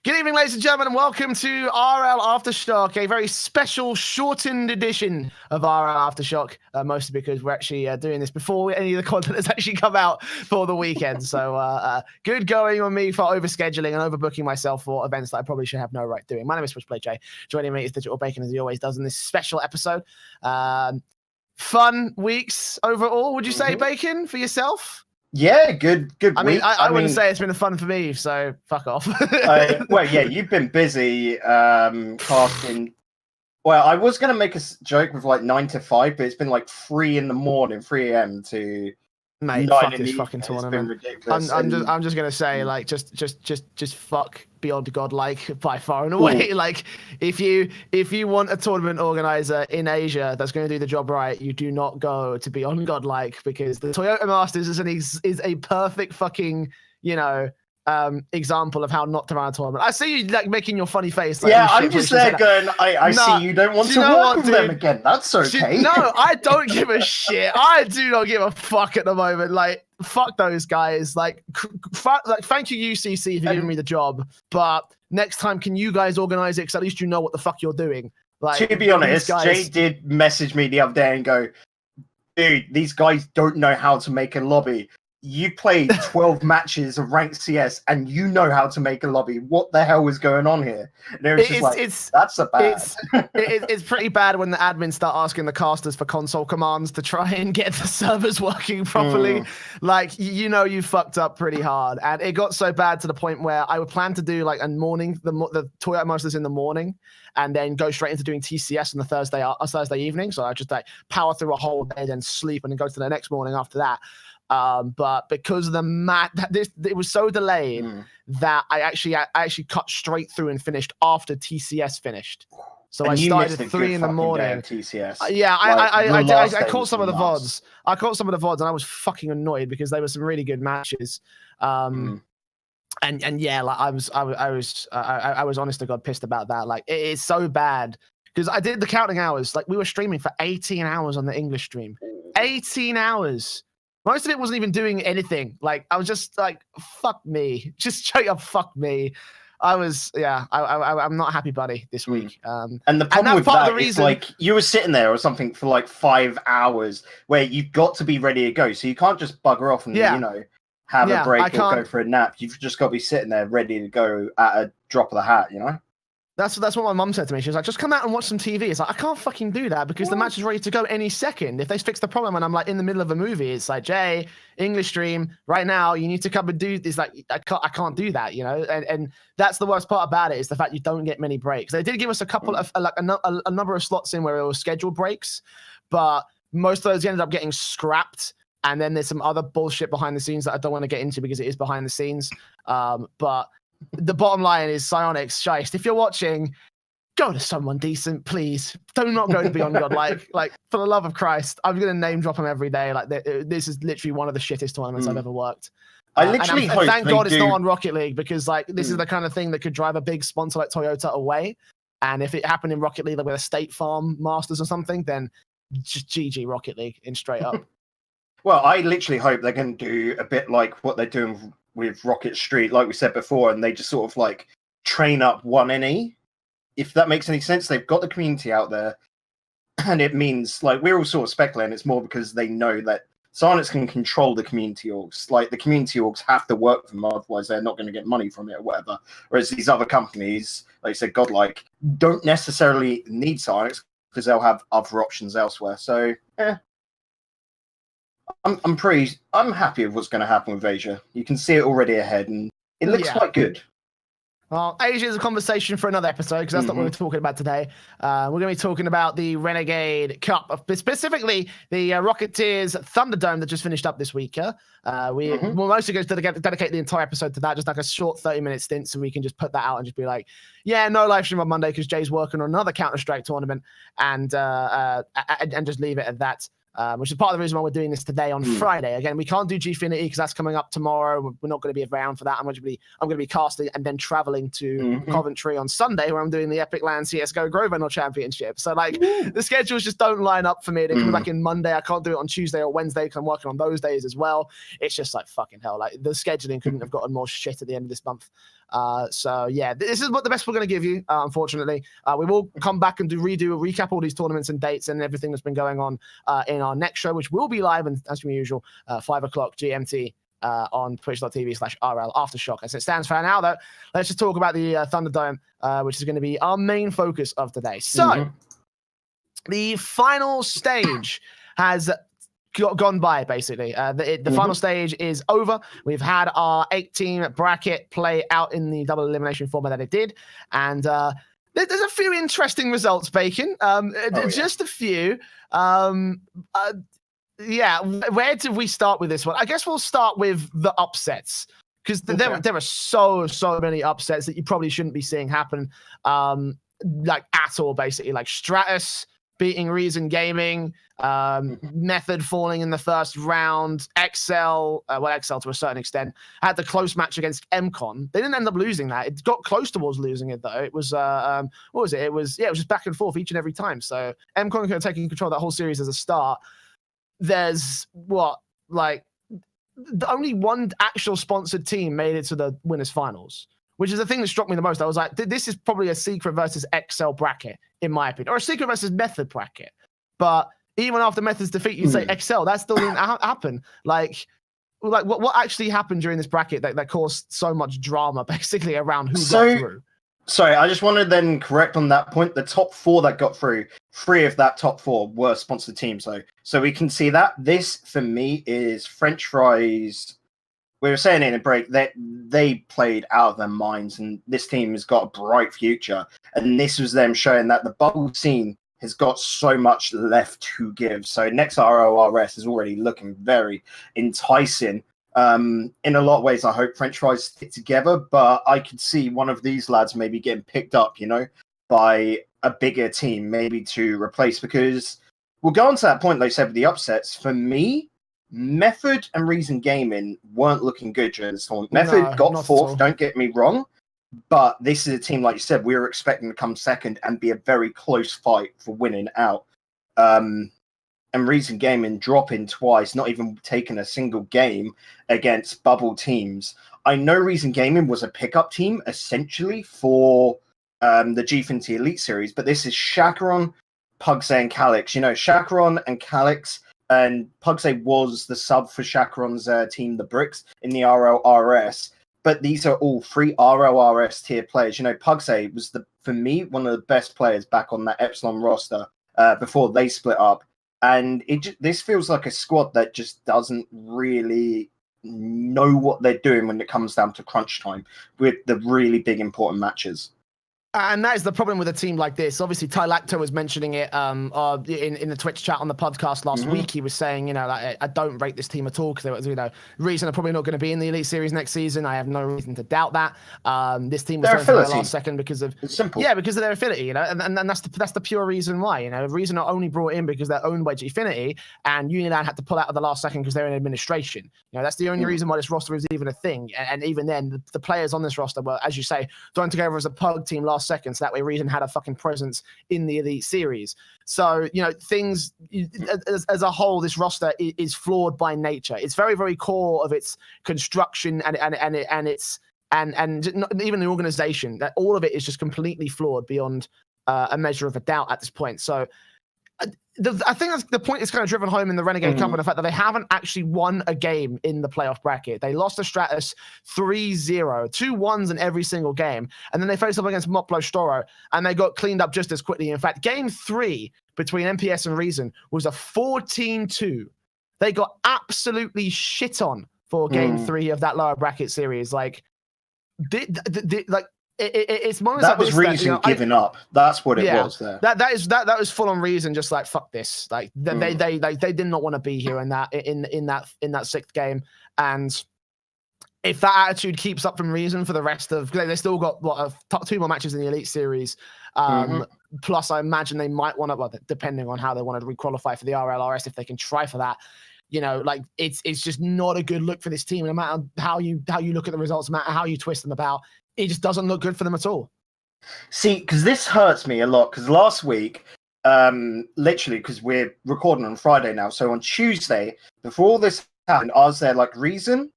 Good evening, ladies and gentlemen, and welcome to RLAfterShock, a very special shortened edition of RLAfterShock, mostly because we're actually doing this before any of the content has actually come out for the weekend. So good going on me for overscheduling and overbooking myself for events that I probably should have no right doing. My name is Switchblade Jay. Joining me is Digital Bacon, as he always does in this special episode. Fun weeks overall, would you say, Bacon, for yourself? Yeah, good. I mean, I wouldn't say it's been fun for me, so fuck off. Well, yeah, you've been busy casting. Well, I was going to make a joke with like 9 to 5, but it's been like 3 in the morning, 3 a.m. to Mate, 9 fuck in this the fucking evening. tournament. It's been ridiculous. I'm just gonna say, like, just fuck beyond godlike by far and away. Ooh. Like, if you want a tournament organizer in Asia that's going to do the job right, you do not go to beyond godlike, because the Toyota Masters is a perfect fucking, example of how not to run a tournament. I see you like making your funny face. Like, yeah, I'm just there going, I see you don't want to work with them again. That's okay. No, I don't give a shit. I do not give a fuck at the moment. Like, fuck those guys. Like thank you, UCC, for giving me the job. But next time, can you guys organize it? Because at least you know what the fuck you're doing. Like, to be honest, Jay did message me the other day and go, dude, these guys don't know how to make a lobby. You played 12 matches of ranked CS and you know how to make a lobby. What the hell is going on here? And it was just like, that's a bad. It's pretty bad when the admins start asking the casters for console commands to try and get the servers working properly. Like, you fucked up pretty hard. And it got so bad to the point where I would plan to do like a morning, the Toyota Masters in the morning, and then go straight into doing TCS on the Thursday evening. So I just like power through a whole day, then sleep, and then go to the next morning after that. But because of the it was so delayed that I actually cut straight through and finished after TCS finished. So I started at 3 in the morning. TCS. Yeah, I caught some of the VODs. I caught some of the VODs, and I was fucking annoyed because they were some really good matches. And yeah, like I was honest to God pissed about that. Like, it is so bad because I did the counting hours. Like, we were streaming for 18 hours on the English stream. 18 hours. Most of it wasn't even doing anything. Like, I was just like, fuck me. Just straight up, fuck me. I'm not happy, buddy, this week. And the problem with that is, like, you were sitting there or something for like 5 hours where you've got to be ready to go. So you can't just bugger off and, have a break or go for a nap. You've just got to be sitting there ready to go at a drop of the hat, That's what my mum said to me. She was like, just come out and watch some TV. It's like, I can't fucking do that because the match is ready to go any second. If they fix the problem and I'm like in the middle of a movie, it's like, Jay, English stream right now, you need to come and do this. Like, I can't do that, and that's the worst part about it, is the fact you don't get many breaks. They did give us a couple of a number of slots in where it was scheduled breaks, but most of those ended up getting scrapped. And then there's some other bullshit behind the scenes that I don't want to get into because it is behind the scenes. But the bottom line is, Psyonix, Scheist, if you're watching, go to someone decent, please. Do not go to Beyond God. Like, for the love of Christ, I'm going to name drop them every day. Like, this is literally one of the shittest tournaments I've ever worked. I literally hope thank God it's not on Rocket League, because like this is the kind of thing that could drive a big sponsor like Toyota away. And if it happened in Rocket League, like with a State Farm Masters or something, then just GG Rocket League in straight up. Well, I literally hope they can do a bit like what they're doing with Rocket Street, like we said before, and they just sort of like train up one NE. If that makes any sense, they've got the community out there, and it means, like, we're all sort of speculating, it's more because they know that Psyonix can control the community orgs. Like, the community orgs have to work for them, otherwise they're not going to get money from it or whatever. Whereas these other companies, like you said, Godlike, don't necessarily need Psyonix because they'll have other options elsewhere. So, I'm happy with what's going to happen with Asia. You can see it already ahead, and it looks quite good. Well, Asia is a conversation for another episode, because that's not what we're talking about today. We're going to be talking about the Renegade Cup, specifically the Rocketeers Thunderdome that just finished up this week. We're mostly going to dedicate the entire episode to that, just like a short 30-minute stint, so we can just put that out and just be like, yeah, no live stream on Monday because Jay's working on another Counter-Strike tournament, and just leave it at that. Which is part of the reason why we're doing this today on Friday. Again, we can't do Gfinity because that's coming up tomorrow. We're not going to be around for that. I'm going to be casting and then traveling to Coventry on Sunday, where I'm doing the Epic Land CS:GO Grosvenor Championship. So like the schedules just don't line up for me. They come back in Monday. I can't do it on Tuesday or Wednesday because I'm working on those days as well. It's just like fucking hell. Like, the scheduling couldn't have gotten more shit at the end of this month. So yeah, this is what the best we're going to give you. Unfortunately, we will come back and redo a recap all these tournaments and dates and everything that's been going on in our next show, which will be live and as usual 5 o'clock GMT. On twitch.tv/RLAfterShock. As it stands for now, though, let's just talk about the Thunderdome, which is going to be our main focus of today. So, the final stage has gone by, basically. The final stage is over. We've had our 8-team bracket play out in the double elimination format that it did. And there's a few interesting results, Bacon. Just a few. Yeah, where did we start with this one? I guess we'll start with the upsets because there are so many upsets that you probably shouldn't be seeing happen, like at all. Basically, like Stratus beating Reason Gaming, Method falling in the first round, XL to a certain extent had the close match against MCon. They didn't end up losing that. It got close towards losing it though. It was what was it? It was just back and forth each and every time. So MCon could have taken control of that whole series as a start. There's only one actual sponsored team made it to the winners finals, which is the thing that struck me the most. I was like, this is probably a Secret versus XL bracket, in my opinion, or a Secret versus Method bracket. But even after Method's defeat, you'd say XL. That still didn't happen. Like what actually happened during this bracket that caused so much drama, basically, around who got through? Sorry, I just want to then correct on that point. The top 4 that got through, 3 of that top 4 were sponsored teams, though. So we can see that. This, for me, is French Fries. We were saying in a break that they played out of their minds, and this team has got a bright future. And this was them showing that the bubble scene has got so much left to give. So next RLRS is already looking very enticing. In a lot of ways, I hope French Fries stick together, but I could see one of these lads maybe getting picked up, by a bigger team, maybe to replace, because we'll go on to that point, like I said, with the upsets. For me, Method and Reason Gaming weren't looking good during this tournament. Method got 4th, don't get me wrong, but this is a team, like you said, we were expecting to come second and be a very close fight for winning out. And Reason Gaming dropping twice, not even taking a single game against bubble teams. I know Reason Gaming was a pickup team, essentially, for the G-Finity Elite Series, but this is Chacaron, Pugsay, and Calix. Chacaron and Calix, and Pugsay was the sub for Chacaron's team, the Bricks, in the RLRS. But these are all 3 RLRS tier players. Pugsay was, for me, one of the best players back on that Epsilon roster before they split up. And this feels like a squad that just doesn't really know what they're doing when it comes down to crunch time with the really big important matches. And that is the problem with a team like this. Obviously, Ty Lacto was mentioning it in the Twitch chat on the podcast last week. He was saying, I don't rate this team at all because it was, reason they're probably not going to be in the Elite Series next season. I have no reason to doubt that. This team was going for the last second because of because of their affinity, and that's the pure reason why. Reason are only brought in because they're owned by G-Finity, and Uniland had to pull out at the last second because they're in administration. That's the only reason why this roster is even a thing. And even then, the players on this roster were, as you say, thrown together as a pug team last second, so that way Reason had a fucking presence in the Elite Series. So things as a whole, this roster is flawed by nature. It's very, very core of its construction and its even the organization. That all of it is just completely flawed beyond a measure of a doubt at this point. So I think that's the point is kind of driven home in the Renegade Cup, and the fact that they haven't actually won a game in the playoff bracket. They lost to Stratus 3-0, 2 1s in every single game, and then they faced up against Moplo Storo, and they got cleaned up just as quickly. In fact, game 3 between MPS and Reason was a 14-2. They got absolutely shit on for game 3 of that lower bracket series. It's moments that like was Reason giving up. That's what it was there. That was full on Reason, just like fuck this. They did not want to be here in that 6th game. And if that attitude keeps up from Reason for the rest of, they still got 2 more matches in the Elite Series. Plus, I imagine they might want to, depending on how they want to requalify for the RLRS, if they can try for that. It's just not a good look for this team. No matter how you look at the results, no matter how you twist them about, it just doesn't look good for them at all. See, because this hurts me a lot. Because last week, literally, because we're recording on Friday now, so on Tuesday, before all this happened, I was there like, Reason,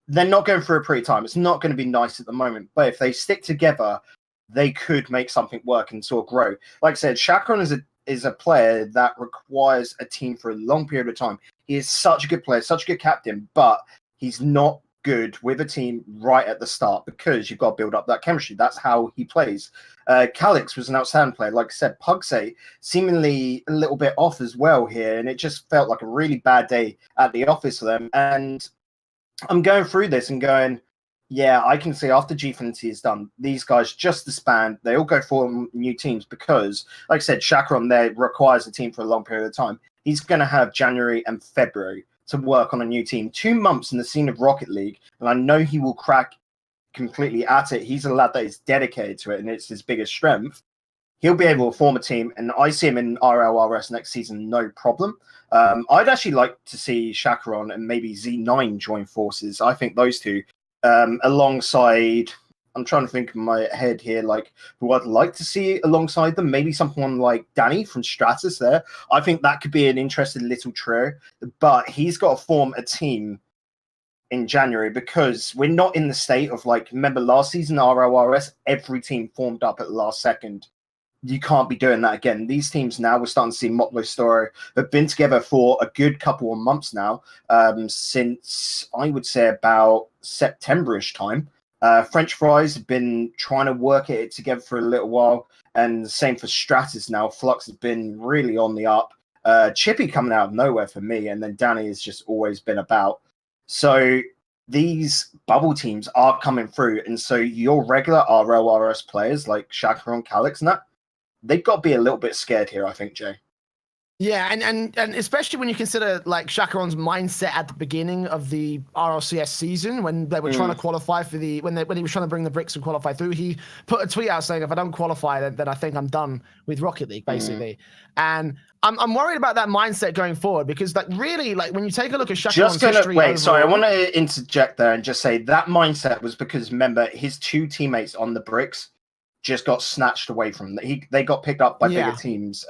they're not going through a pretty time. It's not going to be nice at the moment. But if they stick together, they could make something work and sort of grow. Like I said, Chakron is a player that requires a team for a long period of time. He is such a good player, such a good captain, but he's not good with a team right at the start because you've got to build up that chemistry. That's how he plays. Calix was an outstanding player. Like I said, Pugsay seemingly a little bit off as well here, and it just felt like a really bad day at the office for them. And I'm going through this and going, yeah, I can see after Gfinity is done, these guys just disband. They all go for new teams because, like I said, Chakron there requires a team for a long period of time. He's going to have January and February to work on a new team. 2 months in the scene of Rocket League, and I know he will crack completely at it. He's a lad that is dedicated to it, and it's his biggest strength. He'll be able to form a team, and I see him in RLRS next season, no problem. I'd actually like to see Chakron and maybe Z9 join forces. I think those two, alongside, I'm trying to think in my head here, like who I'd like to see alongside them. Maybe someone like Danny from Stratus there. I think that could be an interesting little trio, but he's got to form a team in January because we're not in the state of like, remember last season, RLRS, every team formed up at the last second. You can't be doing that again. These teams now, we're starting to see Motlo Story have been together for a good couple of months now, since I would say about September-ish time. French Fries have been trying to work it together for a little while, and the same for Stratus now. Flux has been really on the up. Chippy coming out of nowhere for me, and then Danny has just always been about. So these bubble teams are coming through, and so your regular RLRS players like Chakron, Calix, and that, they've got to be a little bit scared here, I think, Jay. Yeah, and especially when you consider like Chakron's mindset at the beginning of the RLCS season when they were trying to qualify for the when he was trying to bring the bricks and qualify through, he put a tweet out saying, if I don't qualify, then I think I'm done with Rocket League, basically. And I'm worried about that mindset going forward because like really, like when you take a look at Chakron's history overall, sorry, I want to interject there and just say that mindset was because remember his two teammates on the bricks just got snatched away from them. They got picked up by bigger teams.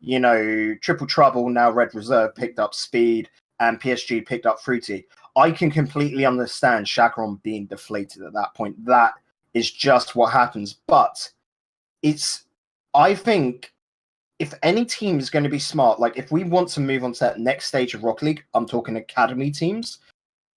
You know, Triple Trouble, now Red Reserve, picked up Speed, and PSG picked up Fruity. I can completely understand Chakron being deflated at that point. That is just what happens. But I think if any team is going to be smart, like if we want to move on to that next stage of Rocket League, I'm talking academy teams,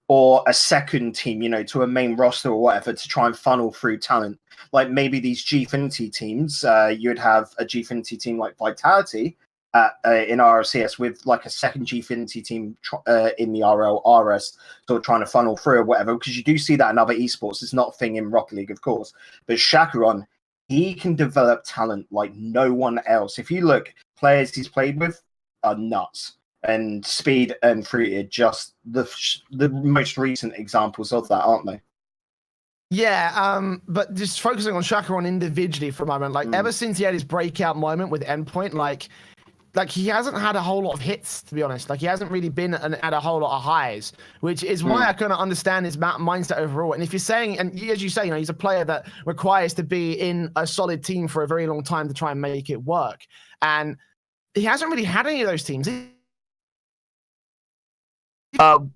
or a second team, you know, to a main roster or whatever to try and funnel through talent. Like maybe these Gfinity teams, you'd have a Gfinity team like Vitality in RLCS with like a second Gfinity team in the RLRS sort of trying to funnel through or whatever, because you do see that in other esports. It's not a thing in Rocket League, of course. But Chakron, he can develop talent like no one else. If you look, players he's played with are nuts. And Speed and Fruity are just the most recent examples of that, aren't they? Yeah, but just focusing on Chakron individually for a moment, like ever since he had his breakout moment with Endpoint, like he hasn't had a whole lot of hits, to be honest. Like he hasn't really been at a whole lot of highs, which is why I kind of understand his mindset overall. And if you're saying, and as you say, you know, he's a player that requires to be in a solid team for a very long time to try and make it work. And he hasn't really had any of those teams.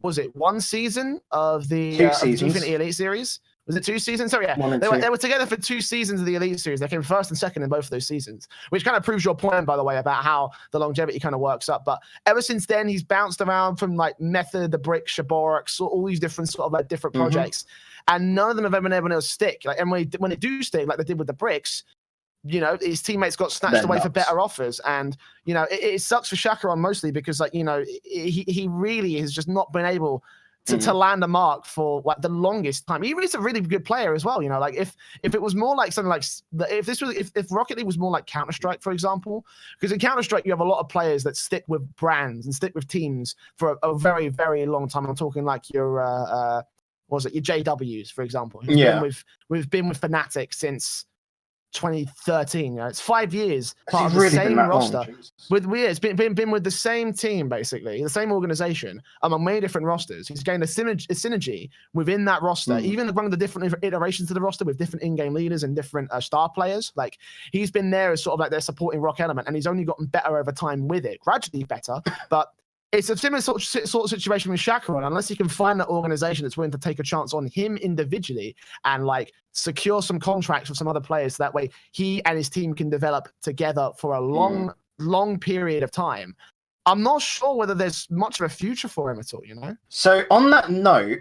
Was it one season of the Gfinity Elite Series? Was it 2 seasons? So yeah, they were together for 2 seasons of the Elite Series. They came first and second in both of those seasons, which kind of proves your point, by the way, about how the longevity kind of works up. But ever since then, he's bounced around from like Method, the Brick, Shaborix, all these different sort of like different projects, and none of them have ever been able to stick. Like, and when they do stick, like they did with the Bricks, you know, his teammates got snatched away for better offers. And, you know, it sucks for Chakron mostly because, like, you know, he really has just not been able to land a mark for like the longest time. He is a really good player as well, you know, like if it was more like something like, if Rocket League was more like Counter-Strike, for example, because in Counter-Strike you have a lot of players that stick with brands and stick with teams for a very, very long time. I'm talking like your, what was it, your JWs, for example, who've been with Fnatic since 2013. You know, it's 5 years part of the same roster. It's been with the same team, basically, the same organization among many different rosters. He's gained a synergy within that roster, even among the different iterations of the roster with different in-game leaders and different star players. Like he's been there as sort of like their supporting rock element, and he's only gotten better over time with it, gradually better, but it's a similar sort of situation with Shacharon. Unless you can find that organization that's willing to take a chance on him individually and like secure some contracts with some other players, so that way he and his team can develop together for a long period of time. I'm not sure whether there's much of a future for him at all, you know? So on that note,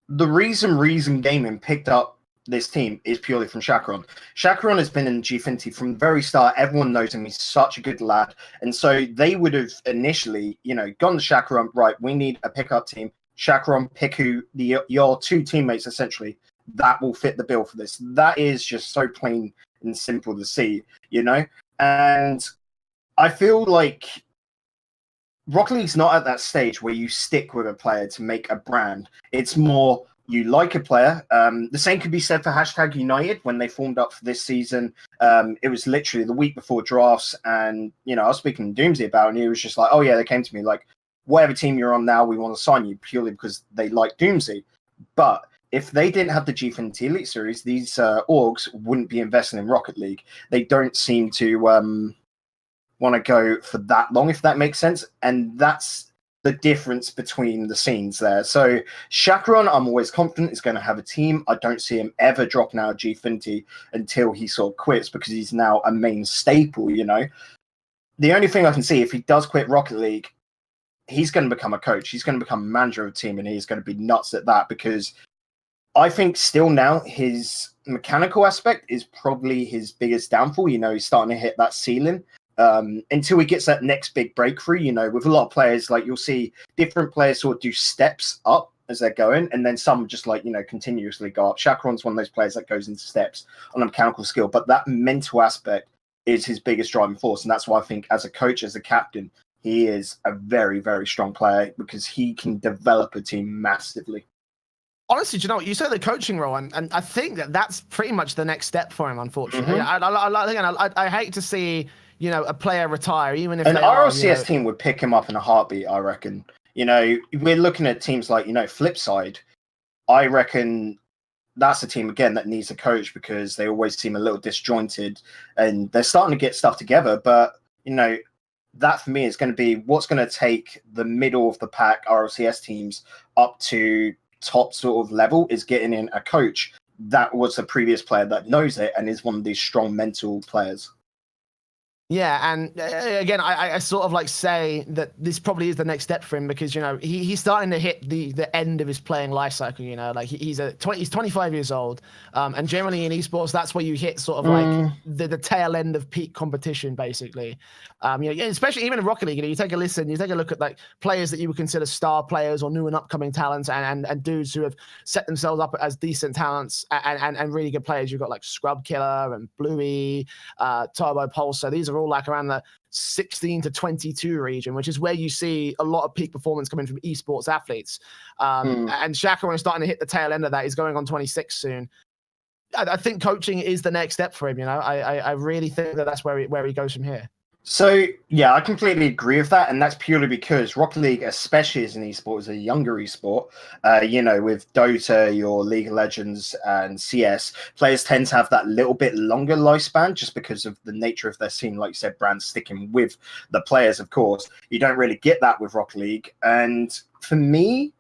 the reason Gaming picked up this team is purely from Shacharon. Shacharon has been in Gfinity from the very start. Everyone knows him. He's such a good lad. And so they would have initially, gone to Shacharon, right, we need a pickup team. Shacharon, pick your two teammates, essentially, that will fit the bill for this. That is just so plain and simple to see, And I feel like Rocket League's not at that stage where you stick with a player to make a brand. It's more you like a player. The same could be said for #United when they formed up for this season. It was literally the week before drafts, and I was speaking to Doomsy about it, and he was just like, "Oh yeah," they came to me like, "Whatever team you're on now, we want to sign you," purely because they like Doomsy. But if they didn't have the Gfinity Elite Series, these orgs wouldn't be investing in Rocket League. They don't seem to want to go for that long, if that makes sense, and that's the difference between the scenes there. So Shacharon, I'm always confident, is going to have a team. I don't see him ever dropping out of Gfinity until he sort of quits, because he's now a main staple, The only thing I can see, if he does quit Rocket League, he's going to become a coach. He's going to become a manager of a team, and he's going to be nuts at that, because I think still now his mechanical aspect is probably his biggest downfall. He's starting to hit that ceiling. Until he gets that next big breakthrough, with a lot of players, like you'll see different players sort of do steps up as they're going, and then some just continuously go up. Shacharon's one of those players that goes into steps on a mechanical skill, but that mental aspect is his biggest driving force, and that's why I think as a coach, as a captain, he is a very, very strong player, because he can develop a team massively. Honestly, do you know what? You said the coaching role, and I think that's pretty much the next step for him, unfortunately. I hate to see a player retire, even if an RLCS team would pick him up in a heartbeat, I reckon. We're looking at teams like, Flipside. I reckon that's a team, again, that needs a coach, because they always seem a little disjointed, and they're starting to get stuff together. But, that for me is going to be what's going to take the middle of the pack RLCS teams up to top sort of level, is getting in a coach that was a previous player that knows it and is one of these strong mental players. Yeah, and again, I sort of like say that this probably is the next step for him, because he's starting to hit the end of his playing life cycle. Like he's 25 years old, and generally in esports, that's where you hit sort of like the tail end of peak competition, basically. Especially even in Rocket League, you take a look at like players that you would consider star players or new and upcoming talents, and dudes who have set themselves up as decent talents and really good players. You've got like Scrub Killer and Bluey, Turbo Pulsar. These are all like around the 16 to 22 region, which is where you see a lot of peak performance coming from esports athletes. And Shacharon is starting to hit the tail end of that. He's going on 26 soon. I think coaching is the next step for him. I really think that's where he goes from here. So, yeah, I completely agree with that, and that's purely because Rocket League, especially as an esport, is a younger esport. With Dota, your League of Legends, and CS, players tend to have that little bit longer lifespan just because of the nature of their scene, like you said, brands sticking with the players, of course. You don't really get that with Rocket League, and for me,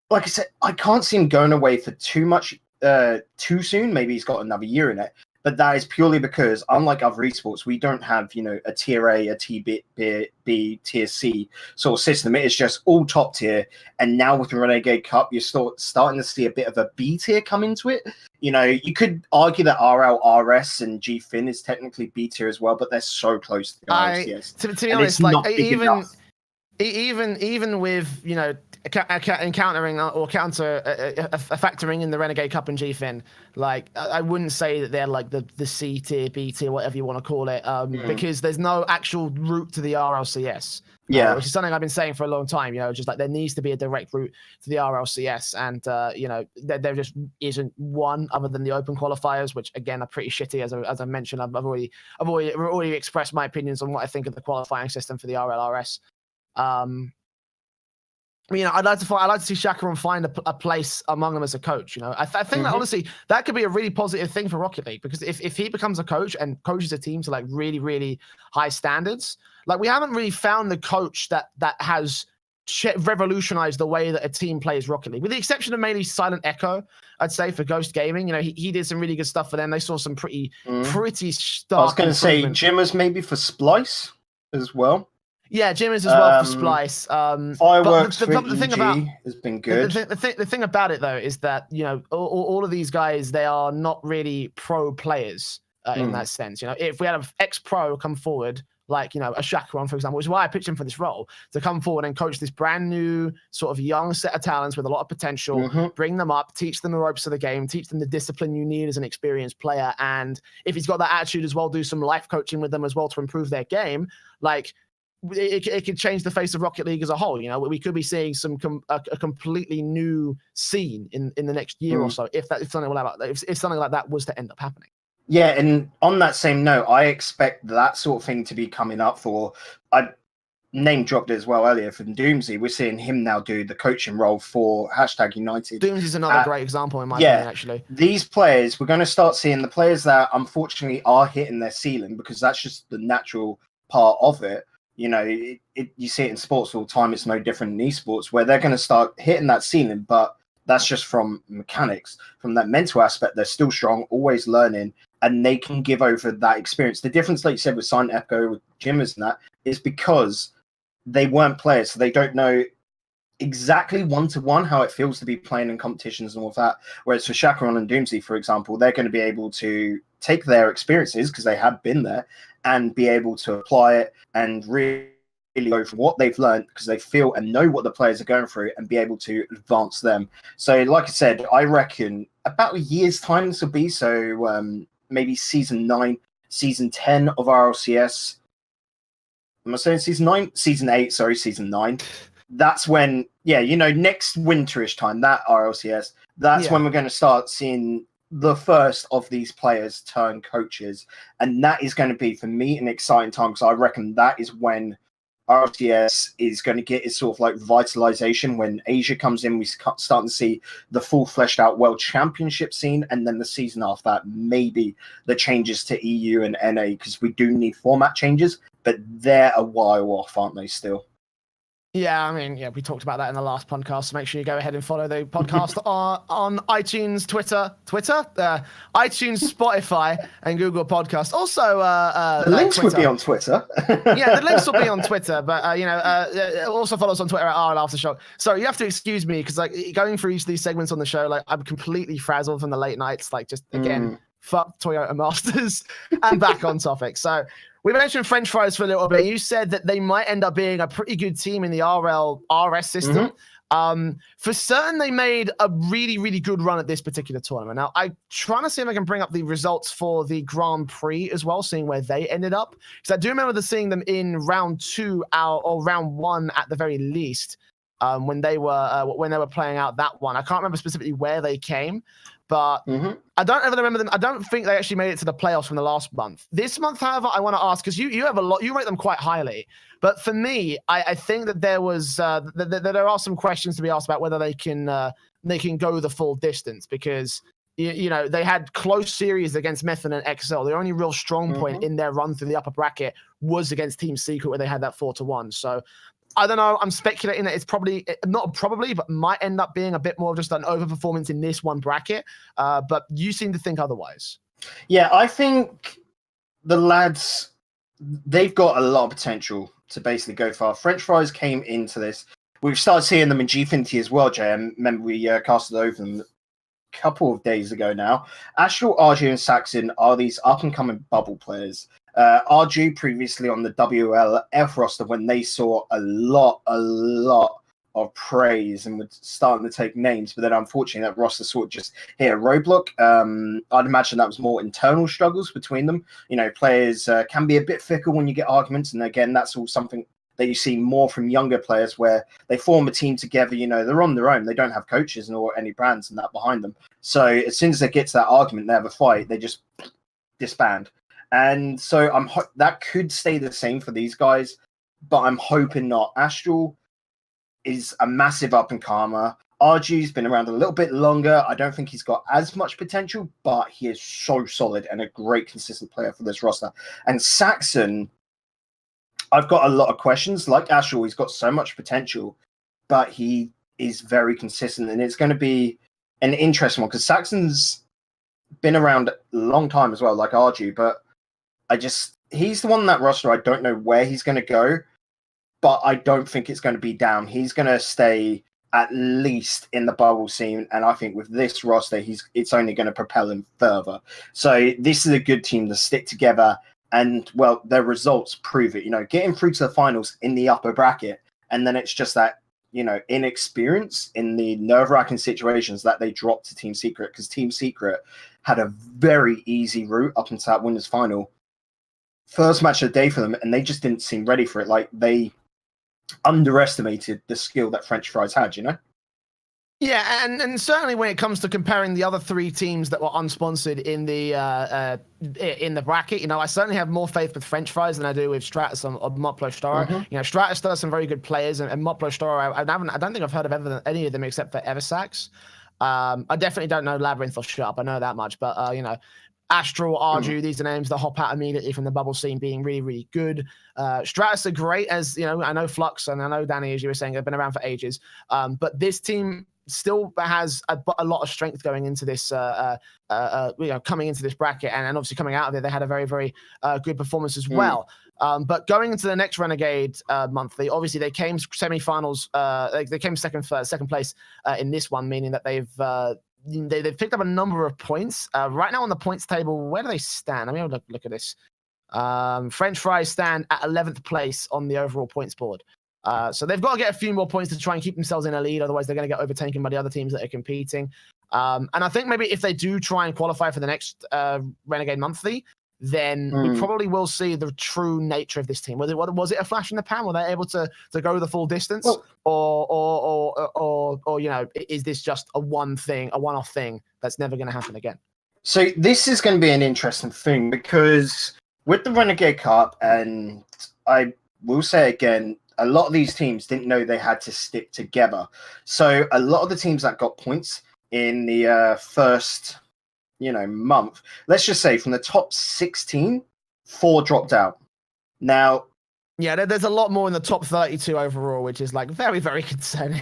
like I said, I can't see him going away for too much too soon. Maybe he's got another year in it. But that is purely because, unlike other esports, we don't have, a tier A, a tier B, tier C sort of system. It is just all top tier. And now with the Renegade Cup, you're starting to see a bit of a B tier come into it. You could argue that RL, RS, and GFin is technically B tier as well, but they're so close to the RLCS. To be honest, like even with encountering or factoring in the Renegade Cup and GFin, like I wouldn't say that they're like the C tier, B tier, whatever you want to call it, because there's no actual route to the RLCS. Which is something I've been saying for a long time. Just like there needs to be a direct route to the RLCS, and there just isn't one other than the open qualifiers, which again are pretty shitty. As I mentioned, I've already expressed my opinions on what I think of the qualifying system for the RLRS. I'd like to see Shacharon find a place among them as a coach. I think that honestly that could be a really positive thing for Rocket League, because if he becomes a coach and coaches a team to like really, really high standards, like we haven't really found the coach that has revolutionized the way that a team plays Rocket League, with the exception of maybe Silent Echo, I'd say, for Ghost Gaming. You know, he did some really good stuff for them. They saw some pretty stark. I was going to say Jimmers maybe for Splice as well. Yeah, Jimmers as well for Splice. Fireworks for EG has been good. The thing about it though is that, you know, all of these guys, they are not really pro players in that sense. You know, if we had an ex-pro come forward, like, you know, a Chacaron, for example, which is why I picked him for this role, to come forward and coach this brand new sort of young set of talents with a lot of potential, bring them up, teach them the ropes of the game, teach them the discipline you need as an experienced player. And if he's got that attitude as well, do some life coaching with them as well to improve their game. Like, it could change the face of Rocket League as a whole. You know, we could be seeing a completely new scene in the next year or so if something like that was to end up happening. Yeah, and on that same note, I expect that sort of thing to be coming up for. I name dropped it as well earlier from Doomsy. We're seeing him now do the coaching role for #United. Doomsy's another great example in my opinion, actually. These players, we're going to start seeing the players that unfortunately are hitting their ceiling, because that's just the natural part of it. You know, you see it in sports all the time. It's no different in esports, where they're going to start hitting that ceiling, but that's just from mechanics. From that mental aspect, they're still strong, always learning, and they can give over that experience. The difference, like you said, with Silent Echo, with Jimmers and that, is because they weren't players, so they don't know exactly one-to-one how it feels to be playing in competitions and all of that. Whereas for Chacaron and Doomsy, for example, they're going to be able to take their experiences, because they have been there, and be able to apply it and really go from what they've learned, because they feel and know what the players are going through, and be able to advance them. So like I said, I reckon about a year's time this will be. So maybe season 9, season 10 of RLCS. Am I saying season 9? Season 8, sorry, season 9. That's when, next winterish time, that RLCS, that's when we're going to start seeing the first of these players turn coaches. And that is going to be, for me, an exciting time, because I reckon that is when RLCS is going to get its sort of like vitalization. When Asia comes in, we starting to see the full fleshed out world championship scene, and then the season after that, maybe the changes to EU and NA, because we do need format changes, but they're a while off, aren't they, still? Yeah, I mean, we talked about that in the last podcast, so make sure you go ahead and follow the podcast on iTunes, iTunes, Spotify, and Google Podcast. Also, the links would be on Twitter. Yeah, the links will be on Twitter, but also follow us on Twitter at RLAfterShock. So you have to excuse me, because like going through each of these segments on the show, like I'm completely frazzled from the late nights. Like, just again, fuck Toyota Masters, and back on topic. So we mentioned French fries for a little bit. You said that they might end up being a pretty good team in the RS system. For certain, they made a really, really good run at this particular tournament. Now, I'm trying to see if I can bring up the results for the Grand Prix as well, seeing where they ended up. Because I do remember seeing them in round 2 or round 1 at the very least, when they were playing out that one. I can't remember specifically where they came, but I don't ever remember them. I don't think they actually made it to the playoffs from the last month. This month, however, I want to ask, because you have a lot, you rate them quite highly. But for me, I think that there was that there are some questions to be asked about whether they can go the full distance, because they had close series against Method and XL. The only real strong point in their run through the upper bracket was against Team Secret, where they had that 4-1. So I don't know. I'm speculating that it's but might end up being a bit more just an overperformance in this one bracket. But you seem to think otherwise. Yeah, I think the lads, they've got a lot of potential to basically go far. French fries came into this. We've started seeing them in Gfinity as well, Jay. I remember we casted over them a couple of days ago now. Astral, RG, and Saxon are these up-and-coming bubble players. RG previously on the WLF roster, when they saw a lot of praise and were starting to take names, but then unfortunately that roster sort of just hit a roadblock. I'd imagine that was more internal struggles between them. Players can be a bit fickle when you get arguments, and again, that's all something that you see more from younger players, where they form a team together. They're on their own. They don't have coaches or any brands and that behind them. So as soon as they get to that argument, they have a fight, they just disband. And so that could stay the same for these guys, but I'm hoping not. Astral is a massive up-and-comer. RG's been around a little bit longer. I don't think he's got as much potential, but he is so solid and a great consistent player for this roster. And Saxon, I've got a lot of questions. Like Astral, he's got so much potential, but he is very consistent, and it's going to be an interesting one because Saxon's been around a long time as well, like Arju, but he's the one on that roster. I don't know where he's going to go, but I don't think it's going to be down. He's going to stay at least in the bubble scene, and I think with this roster, it's only going to propel him further. So this is a good team to stick together, and well, their results prove it. Getting through to the finals in the upper bracket, and then it's just that inexperience in the nerve-wracking situations that they dropped to Team Secret, because Team Secret had a very easy route up into that winners final. First match of the day for them, and they just didn't seem ready for it. Like, they underestimated the skill that French Fries had, Yeah, and certainly when it comes to comparing the other three teams that were unsponsored in the bracket, I certainly have more faith with French Fries than I do with Stratus or Moplo Storo. Mm-hmm. Stratus does some very good players, and Moplo Storo, I don't think I've heard of any of them except for Eversax. I definitely don't know Labyrinth or Sharp. I know that much, but Astral, Arju, these are names that hop out immediately from the bubble scene being really, really good. Stratus are great, as I know Flux and I know Danny, as you were saying, they've been around for ages. But this team still has a lot of strength going into this, coming into this bracket, and obviously coming out of it, they had a very, very good performance as well. But going into the next Renegade monthly, obviously they came semifinals. They came second place in this one, meaning that they've picked up a number of points. Right now on the points table, where do they stand? I mean, look at this. French Fries stand at 11th place on the overall points board. So they've got to get a few more points to try and keep themselves in a lead. Otherwise, they're going to get overtaken by the other teams that are competing. And I think maybe if they do try and qualify for the next Renegade Monthly, then we probably will see the true nature of this team. Was it a flash in the pan? Were they able to go the full distance, or is this just a one-off thing that's never going to happen again? So this is going to be an interesting thing, because with the Renegade Cup, and I will say again, a lot of these teams didn't know they had to stick together. So a lot of the teams that got points in the first, month, let's just say from the top 16, 4 dropped out. Now, yeah, there's a lot more in the top 32 overall, which is like very, very concerning.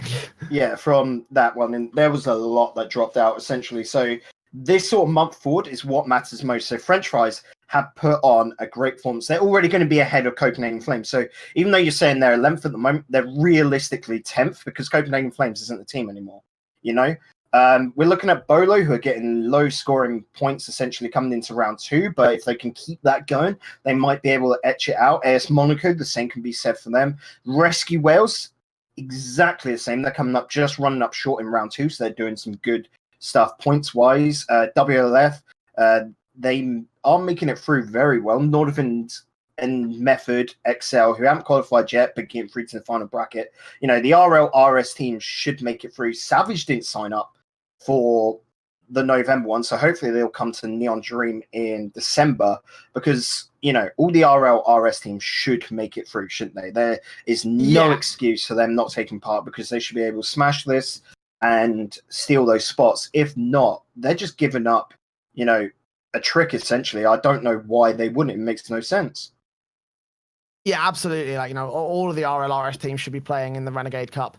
Yeah, from that one, and there was a lot that dropped out essentially. So this sort of month forward is what matters most. So French Fries have put on a great performance. They're already going to be ahead of Copenhagen Flames. So even though you're saying they're 11th at the moment, they're realistically 10th, because Copenhagen Flames isn't the team anymore. We're looking at Bolo, who are getting low scoring points essentially coming into round 2. But if they can keep that going, they might be able to etch it out. AS Monaco, the same can be said for them. Rescue Wales, exactly the same. They're coming up, just running up short in round 2. So they're doing some good stuff points wise. WLF, they are making it through very well. Northern and Method, Excel, who haven't qualified yet, but getting through to the final bracket. The RLRS team should make it through. Savage didn't sign up for the November one, so hopefully they'll come to Neon Dream in December, because all the RLRS teams should make it through, shouldn't they? There is no excuse for them not taking part, because they should be able to smash this and steal those spots. If not, they're just giving up, a trick essentially. I don't know why they wouldn't. It makes no sense. Yeah, absolutely. All of the RLRS teams should be playing in the Renegade Cup.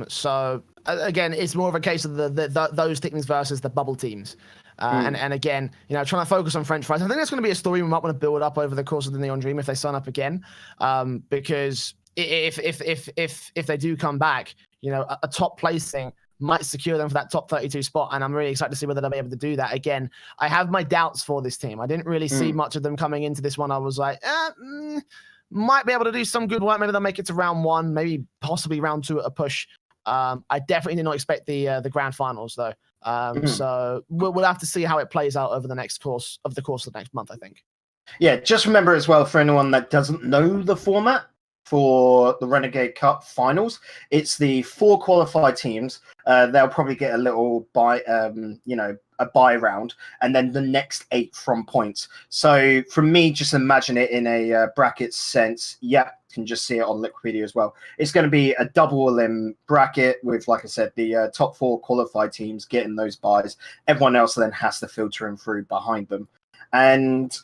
So again, it's more of a case of those teams versus the bubble teams. And again, trying to focus on French Fries. I think that's going to be a story we might want to build up over the course of the Neon Dream if they sign up again. Because if they do come back, a top placing might secure them for that top 32 spot, and I'm really excited to see whether they'll be able to do that. Again, I have my doubts for this team. I didn't really see much of them coming into this one. I was like, might be able to do some good work. Maybe they'll make it to round 1, maybe possibly round 2 at a push. I definitely did not expect the grand finals though. So we'll have to see how it plays out over the course of the next month, I think. Yeah, just remember as well, for anyone that doesn't know the format for the Renegade Cup finals, it's the 4 qualified teams. They'll probably get a little a bye round, and then the next 8 from points. So for me, just imagine it in a bracket sense. Yeah, you can just see it on Liquipedia as well. It's going to be a double elim bracket with, like I said, the top 4 qualified teams getting those byes. Everyone else then has to filter in through behind them. And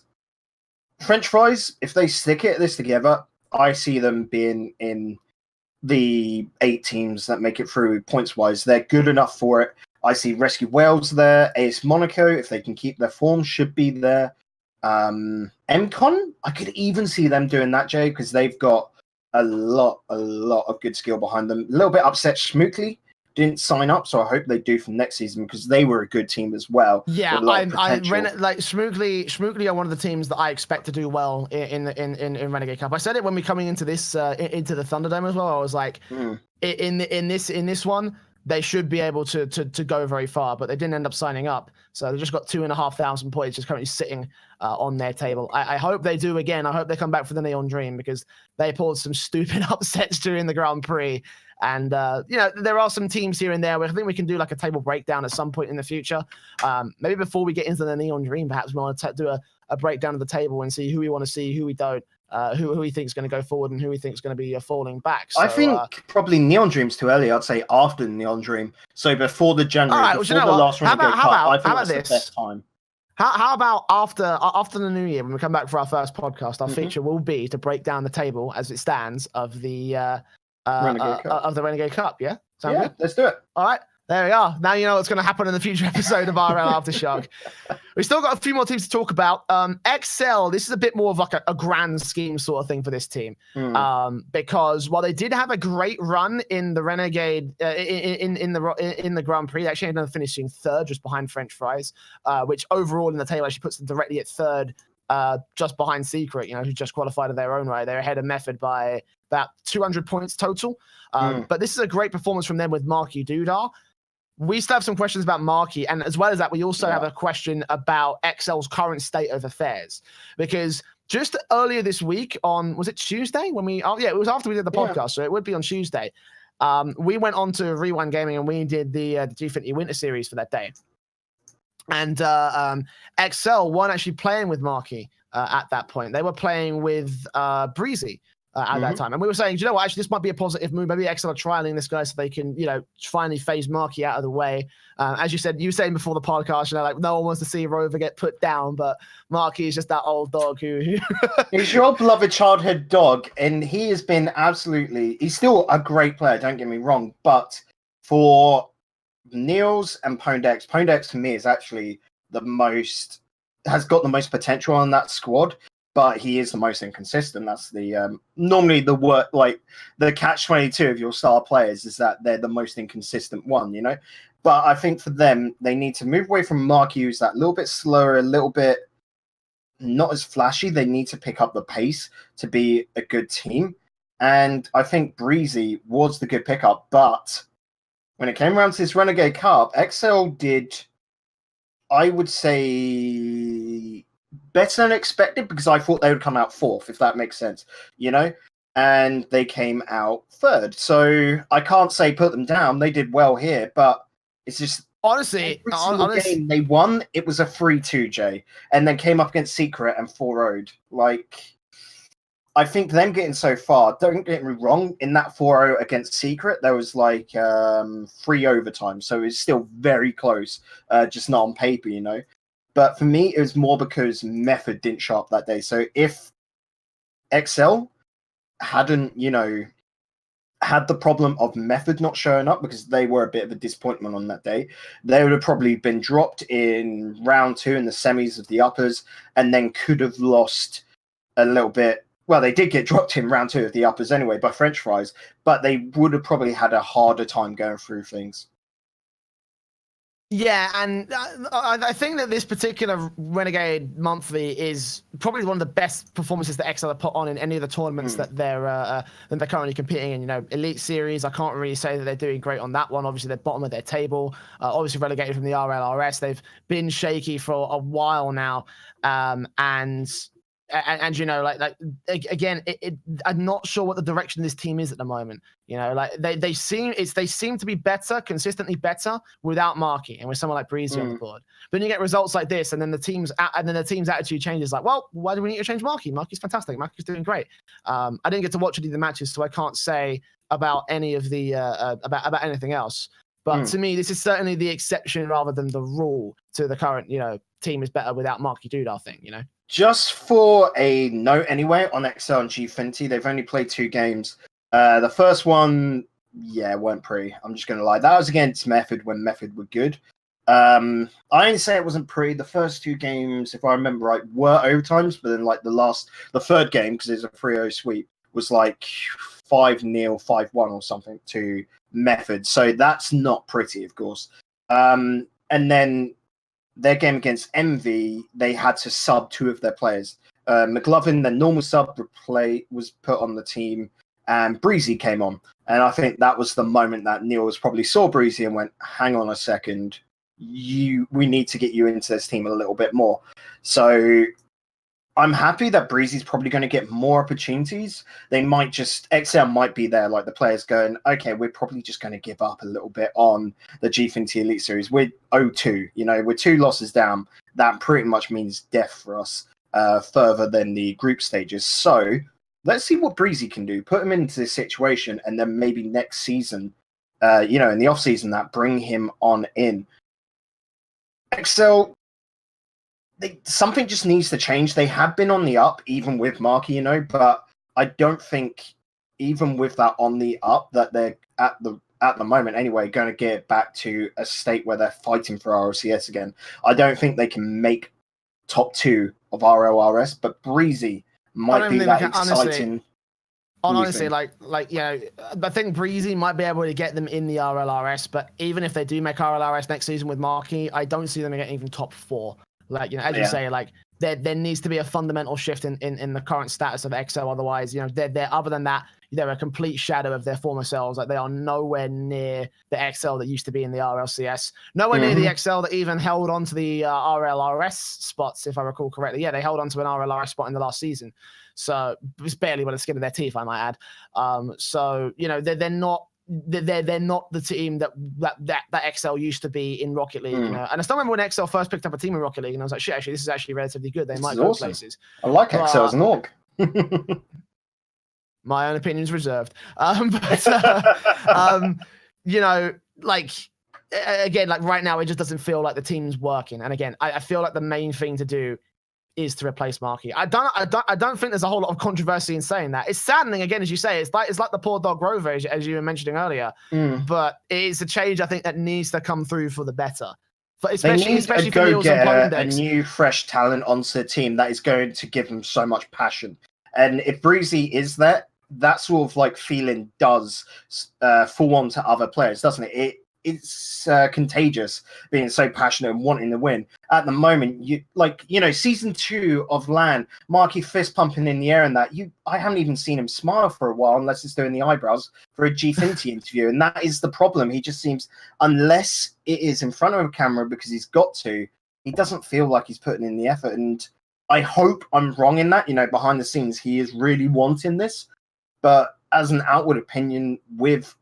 French Fries, if they stick this together, I see them being in the 8 teams that make it through points-wise. They're good enough for it. I see Rescue Wales there. AS Monaco, if they can keep their form, should be there. MCon, I could even see them doing that, Jay, because they've got a lot of good skill behind them. A little bit upset Schmookly didn't sign up, so I hope they do for next season because they were a good team as well. Yeah, Schmookly are one of the teams that I expect to do well in Renegade Cup. I said it when we coming into this into the Thunderdome as well. I was like, in this one, they should be able to go very far, but they didn't end up signing up. So they just got 2,500 points just currently sitting on their table. I hope they do again. I hope they come back for the Neon Dream because they pulled some stupid upsets during the Grand Prix. And, there are some teams here and there where I think we can do like a table breakdown at some point in the future. Maybe before we get into the Neon Dream, perhaps we want to do a breakdown of the table and see who we want to see, who we don't. Who we think is going to go forward and who we think is going to be falling back. So, I think probably Neon Dream's too early. I'd say after the Neon Dream. So before the January, before the last Renegade Cup, I think that's the best time. How about after the new year, when we come back for our first podcast, our feature will be to break down the table as it stands of the Renegade Cup. Yeah? Sound good? Let's do it. All right. There we are. Now you know what's going to happen in the future episode of RLAfterShock. We've still got a few more teams to talk about. XL, this is a bit more of like a grand scheme sort of thing for this team. Because while they did have a great run in the Renegade, in the Grand Prix, they actually ended up finishing third, just behind French Fries, which overall in the table actually puts them directly at third, just behind Secret, who just qualified in their own way. They're ahead of Method by about 200 points total. But this is a great performance from them with Marky Dudar. We still have some questions about Marky, and as well as that, we also have a question about XL's current state of affairs. Because just earlier this week was it Tuesday? It was after we did the podcast, so it would be on Tuesday. We went on to Rewind Gaming and we did the G50 Winter Series for that day. And XL weren't actually playing with Marky at that point. They were playing with Breezy. At that time. And we were saying, you know what, actually, this might be a positive move. Maybe XL are trialing this guy so they can, finally phase Marky out of the way. As you said, saying before the podcast, like no one wants to see Rover get put down, but Marky is just that old dog who... He's your beloved childhood dog, and he has been he's still a great player, don't get me wrong, but for Niels and Pondex for me is actually has got the most potential on that squad. But he is the most inconsistent. That's the normally the work, like the catch-22 of your star players is that they're the most inconsistent one, But I think for them, they need to move away from Marky, who's that little bit slower, a little bit not as flashy. They need to pick up the pace to be a good team. And I think Breezy was the good pickup. But when it came around to this Renegade Cup, XL did, I would say, better than expected, because I thought they would come out fourth, if that makes sense, and they came out third. So I can't say put them down. They did well here, but it's just honestly, game they won, it was a 3-2, Jay, and then came up against Secret and 4-0'd. Like, I think them getting so far, don't get me wrong, in that 4-0 against Secret, there was like 3 overtime, so it's still very close, just not on paper, But for me, it was more because Method didn't show up that day. So if XL hadn't, had the problem of Method not showing up, because they were a bit of a disappointment on that day, they would have probably been dropped in round 2 in the semis of the uppers, and then could have lost a little bit. Well, they did get dropped in round 2 of the uppers anyway by French Fries, but they would have probably had a harder time going through things. Yeah, and I think that this particular Renegade Monthly is probably one of the best performances that XL have put on in any of the tournaments that they're currently competing in. Elite Series, I can't really say that they're doing great on that one. Obviously, they're bottom of their table. Obviously, relegated from the RLRS. They've been shaky for a while now, again, I'm not sure what the direction of this team is at the moment. They seem to be better, consistently better without Marky and with someone like Breezy on the board. But then you get results like this, and then the team's attitude changes. Like, well, why do we need to change Marky? Marky's fantastic. Marky's doing great. I didn't get to watch any of the matches, so I can't say about any of the about anything else. But to me, this is certainly the exception rather than the rule to the current, team is better without Marky Dudar thing, Just for a note anyway, on XL and G50, they've only played 2 games. The first one, weren't pretty. I'm just going to lie. That was against Method when Method were good. I didn't say it wasn't pretty. The first 2 games, if I remember right, were overtimes, but then like the third game, because it's a 3-0 sweep, was like 5-0, 5-1 or something to Method. So that's not pretty, of course. And then their game against MV, they had to sub 2 of their players. McLovin, their normal sub was put on the team, and Breezy came on. And I think that was the moment that Neil probably saw Breezy and went, hang on a second, we need to get you into this team a little bit more. So I'm happy that Breezy's probably going to get more opportunities. They might XL might be there, like the players going, okay, we're probably just going to give up a little bit on the Gfinity Elite Series. We're 0-2, we're 2 losses down. That pretty much means death for us further than the group stages. So let's see what Breezy can do. Put him into this situation, and then maybe next season, in the off season, that bring him on in. XL, something just needs to change. They have been on the up, even with Marky, but I don't think, even with that on the up, that they're at the moment anyway, going to get back to a state where they're fighting for RLCS again. I don't think they can make top 2 of RLRS, but Breezy might be that exciting. Honestly, I think Breezy might be able to get them in the RLRS, but even if they do make RLRS next season with Marky, I don't see them getting even top 4. As you say, there needs to be a fundamental shift in the current status of XL. Otherwise, they're other than that, they're a complete shadow of their former selves. They are nowhere near the XL that used to be in the RLCS. Nowhere near the XL that even held on to the RLRS spots, if I recall correctly. Yeah, they held on to an RLRS spot in the last season. So it's barely by the skin of their teeth, I might add. They're not the team that XL used to be in Rocket League. And I still remember when XL first picked up a team in Rocket League, and I was like, shit, actually, this is actually relatively good. They might go places. I like XL as an org. My own opinion's reserved. Again, right now, it just doesn't feel like the team's working. And again, I feel like the main thing to do is to replace Marky. I don't think there's a whole lot of controversy in saying that. It's saddening, again, as you say. It's like the poor dog Rover, as you were mentioning earlier. But it is a change, I think, that needs to come through for the better. But especially for Niels and Poindex. A new, fresh talent onto the team that is going to give them so much passion. And if Breezy is that sort of feeling does fall on to other players, doesn't it? It's contagious, being so passionate and wanting to win. At the moment, season 2 of LAN, Marky fist pumping in the air and that, I haven't even seen him smile for a while unless it's doing the eyebrows for a Gfinity interview. And that is the problem. He just seems, unless it is in front of a camera because he's got to, he doesn't feel like he's putting in the effort. And I hope I'm wrong in that. Behind the scenes, he is really wanting this. But as an outward opinion, with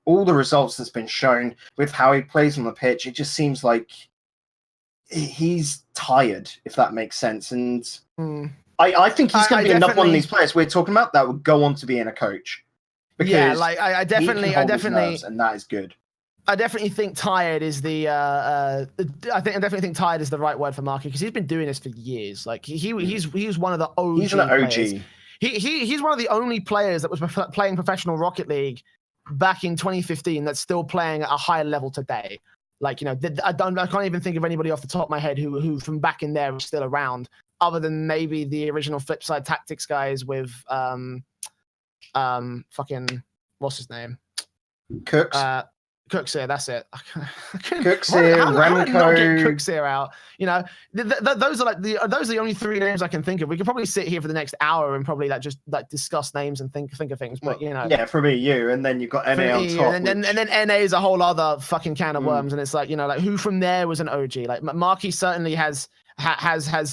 all the results that's been shown, with how he plays on the pitch, it just seems like he's tired, if that makes sense. And I think he's going to be another one of these players we're talking about that would go on to being a coach. Because I definitely, and that is good. I definitely think tired is the. I definitely think tired is the right word for Marky, because he's been doing this for years. He's one of the OG. He's an OG. Players. He's one of the only players that was playing professional Rocket League back in 2015 that's still playing at a high level today. I can't even think of anybody off the top of my head who from back in there was still around, other than maybe the original Flipside Tactics guys with fucking what's his name? Cooks. Cookseer, that's it. Cookseer, Remco. How did I not get Cookseer out? Those are the only 3 names I can think of. We could probably sit here for the next hour and probably just discuss names and think of things. But yeah, for me, you, and then you've got NA on top, and then NA is a whole other fucking can of worms. And it's who from there was an OG? Marky certainly has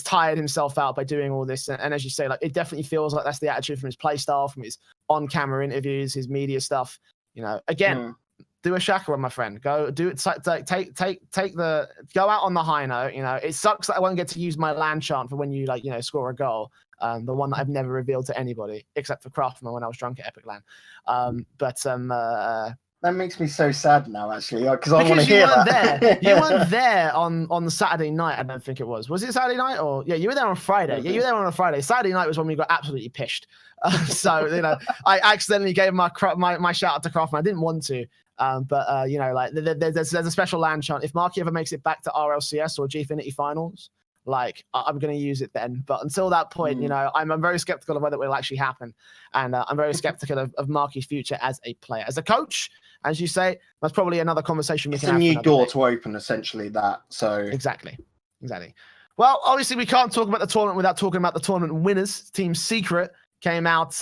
tired himself out by doing all this, and as you say, it definitely feels like that's the attitude from his play style, from his on-camera interviews, his media stuff. Again. Do a Shaka, my friend. Go do it. Go out on the high note. It sucks that I won't get to use my LAN chant for when you score a goal. The one that I've never revealed to anybody except for Craftman when I was drunk at Epic LAN. makes me so sad now, actually, because I want to hear that. You weren't there on the Saturday night. I don't think it was. Was it Saturday night or you were there on Friday? Yeah, you were there on a Friday. Saturday night was when we got absolutely pissed. So I accidentally gave my shout out to Craftman. I didn't want to, but there's a special land chant. If Marky ever makes it back to RLCS or Gfinity Finals, like I'm going to use it then. But until that point, I'm very skeptical of whether it will actually happen, and I'm very skeptical of Marky's future as a player, as a coach. As you say, that's probably another conversation we can have. It's a new door to open, essentially, that. So Exactly. Well, obviously, we can't talk about the tournament without talking about the tournament winners. Team Secret came out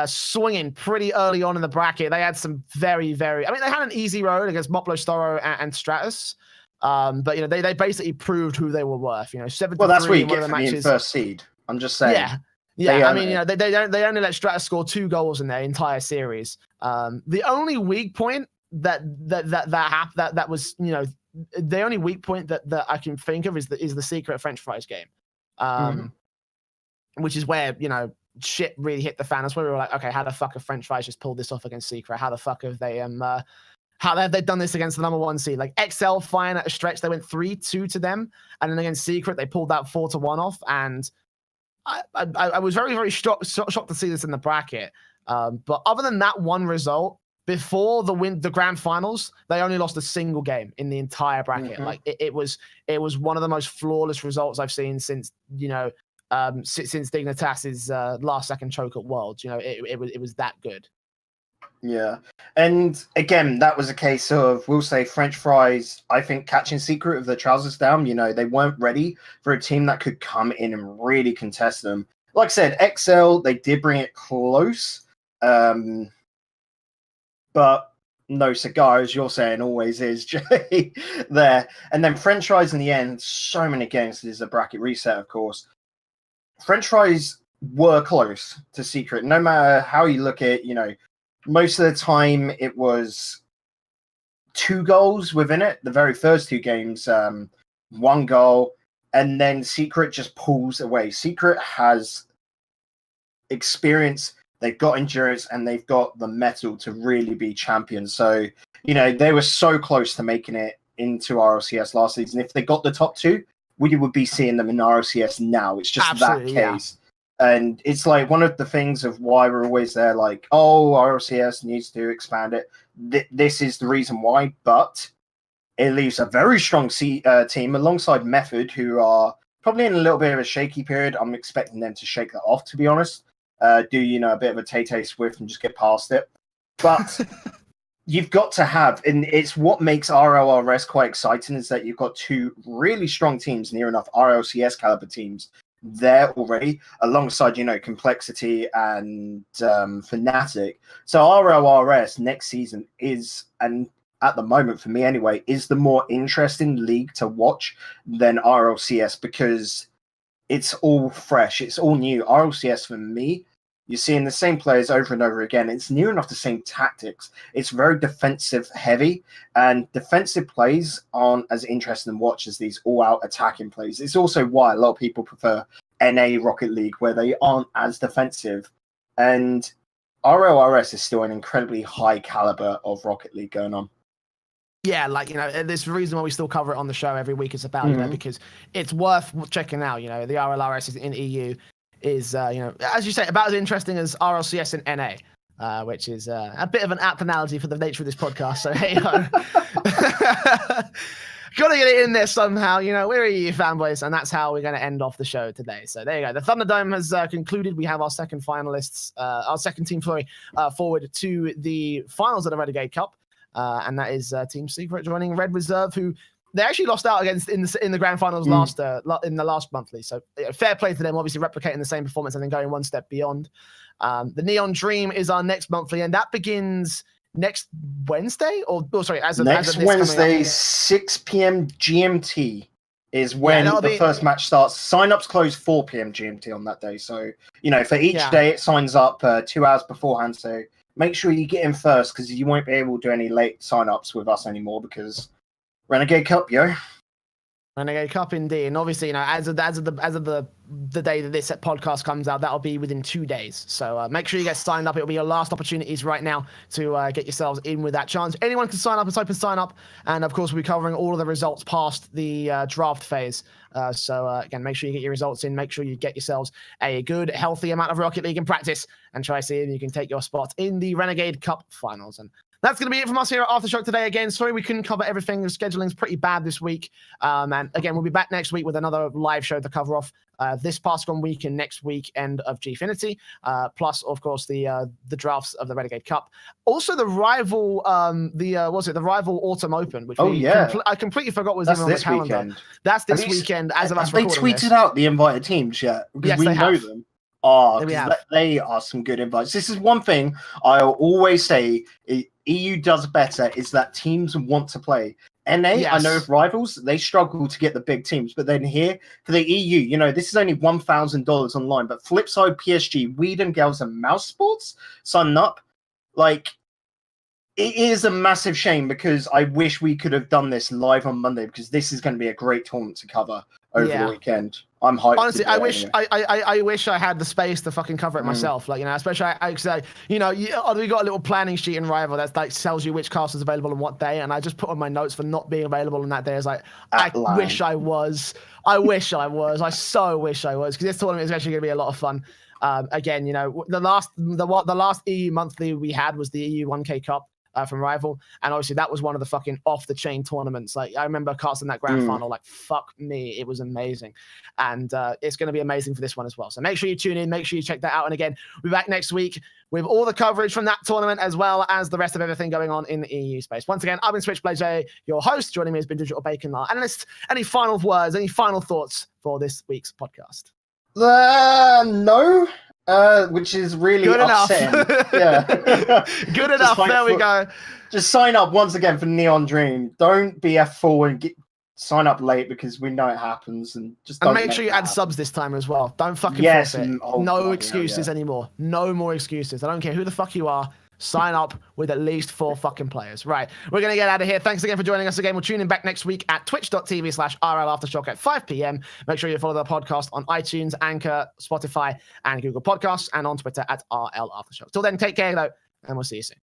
swinging pretty early on in the bracket. They had some very, very... I mean, they had an easy road against Moplo, Storo, and Stratus. But, they basically proved who they were worth. 7-3 well, that's what you get for being first seed. I'm just saying. Yeah. I mean, they only let Stratus score 2 goals in their entire series. The only weak point that was, the only weak point that I can think of is the Secret French fries game, which is where shit really hit the fan. That's where we were like, okay, how the fuck have French fries just pulled this off against Secret? How the fuck have they how have they done this against the number 1 seed? Like XL fine at a stretch, they went 3-2 to them, and then against Secret they pulled that 4-1 off. And I was very, very shocked to see this in the bracket. But other than that one result, before the grand finals, they only lost a single game in the entire bracket. Like it was one of the most flawless results I've seen since since Dignitas's last second choke at Worlds. It was that good. Yeah, and again, that was a case of, we'll say, French fries, I think, catching Secret with their trousers down. They weren't ready for a team that could come in and really contest them. Like I said, XL, they did bring it close, but no cigar, as you're saying, always is, Jay, there. And then French fries in the end, so many games, there's a bracket reset, of course. French fries were close to Secret, no matter how you look at it, most of the time it was 2 goals within it. The very first 2 games, 1 goal, and then Secret just pulls away. Secret has experience, they've got endurance, and they've got the mettle to really be champions. So, they were so close to making it into RLCS last season. If they got the top 2, we would be seeing them in RLCS now. It's just absolutely that case. Yeah. And it's like one of the things of why we're always there, like, oh, RLCS needs to expand it. This is the reason why, but it leaves a very strong team alongside Method, who are probably in a little bit of a shaky period. I'm expecting them to shake that off, to be honest. Do a bit of a Tay Swift and just get past it. But you've got to have, and it's what makes RLRS quite exciting, is that you've got 2 really strong teams, near enough RLCS caliber teams, there already, alongside Complexity and Fnatic. So RLRS next season is, and at the moment for me anyway, is the more interesting league to watch than RLCS, because it's all fresh, it's all new. RLCS for me, you're seeing the same players over and over again. It's near enough the same tactics. It's very defensive heavy, and defensive plays aren't as interesting to watch as these all-out attacking plays. It's also why a lot of people prefer NA Rocket League, where they aren't as defensive. And RLRS is still an incredibly high caliber of Rocket League going on. Yeah, there's the reason why we still cover it on the show every week. It's about, because it's worth checking out. The RLRS is in EU. Is as you say, about as interesting as RLCS in NA, which is a bit of an apt analogy for the nature of this podcast. So hey, gotta get it in there somehow. Where are you, fanboys? And that's how we're going to end off the show today. So there you go. The Thunderdome has concluded. We have our second finalists, our second team, forward to the finals of the Renegade Cup, and that is Team Secret joining Red Reserve, who they actually lost out against in the grand finals in the last monthly. So fair play to them, obviously replicating the same performance and then going one step beyond. The Neon Dream is our next monthly, and that begins next Wednesday, next Wednesday, 6 p.m. GMT is when the first match starts. Sign-ups close 4 p.m. GMT on that day. So, for each day it signs up 2 hours beforehand. So make sure you get in first, because you won't be able to do any late sign-ups with us anymore, because Renegade Cup, yo. Renegade Cup indeed, and obviously, as of the day that this podcast comes out, that'll be within 2 days. So make sure you get signed up. It'll be your last opportunities right now to get yourselves in with that challenge. Anyone can sign up. It's open sign up, and of course, we'll be covering all of the results past the draft phase. So again, make sure you get your results in. Make sure you get yourselves a good, healthy amount of Rocket League in practice, and try to see if you can take your spot in the Renegade Cup finals. And that's going to be it from us here at RLAfterShock today. Again, sorry we couldn't cover everything. The scheduling's pretty bad this week. And again, we'll be back next week with another live show to cover off this past one week and next weekend of Gfinity. Plus, of course, the drafts of the Renegade Cup. Also, the rival, the rival Autumn Open, which I completely forgot was even on the calendar. Weekend. That's this weekend as of us recording this. They tweeted out the invited teams yet? Because yes, we know them. They are some good invites. This is one thing I'll always say EU does better is that teams want to play. NA, yes. I know of rivals, they struggle to get the big teams. But then here, for the EU, this is only $1,000 online. But Flipside, PSG, Weed and Girls and Mouse Sports signing up. Like, it is a massive shame because I wish we could have done this live on Monday because this is going to be a great tournament to cover over the weekend. I'm hyped. Honestly, I wish I wish I had the space to fucking cover it myself. Like, especially we got a little planning sheet in Rival that like tells you which cast is available on what day, and I just put on my notes for not being available on that day. It's like I wish I was. I so wish I was because this tournament is actually going to be a lot of fun. Again, the last EU monthly we had was the EU 1K Cup. From Rival, and obviously that was one of the fucking off-the-chain tournaments. Like, I remember casting that grand final, like, fuck me, it was amazing. And it's going to be amazing for this one as well. So make sure you tune in, make sure you check that out. And again, we'll be back next week with all the coverage from that tournament, as well as the rest of everything going on in the EU space. Once again, I've been Switchblade J, your host. Joining me has been Digital Bacon, our analyst. Any final words, any final thoughts for this week's podcast? No. Which is really good upsetting. Yeah. Good enough. There we go. Just sign up once again for Neon Dream. Don't be F4 and sign up late because we know it happens. And make sure you add subs this time as well. Don't fucking forfeit. No excuses anymore. No more excuses. I don't care who the fuck you are. Sign up with at least 4 fucking players. Right. We're going to get out of here. Thanks again for joining us again. We'll tune in back next week at twitch.tv/RLAfterShock at 5 p.m. Make sure you follow the podcast on iTunes, Anchor, Spotify, and Google Podcasts, and on Twitter at RLAfterShock. Till then, take care, though, and we'll see you soon.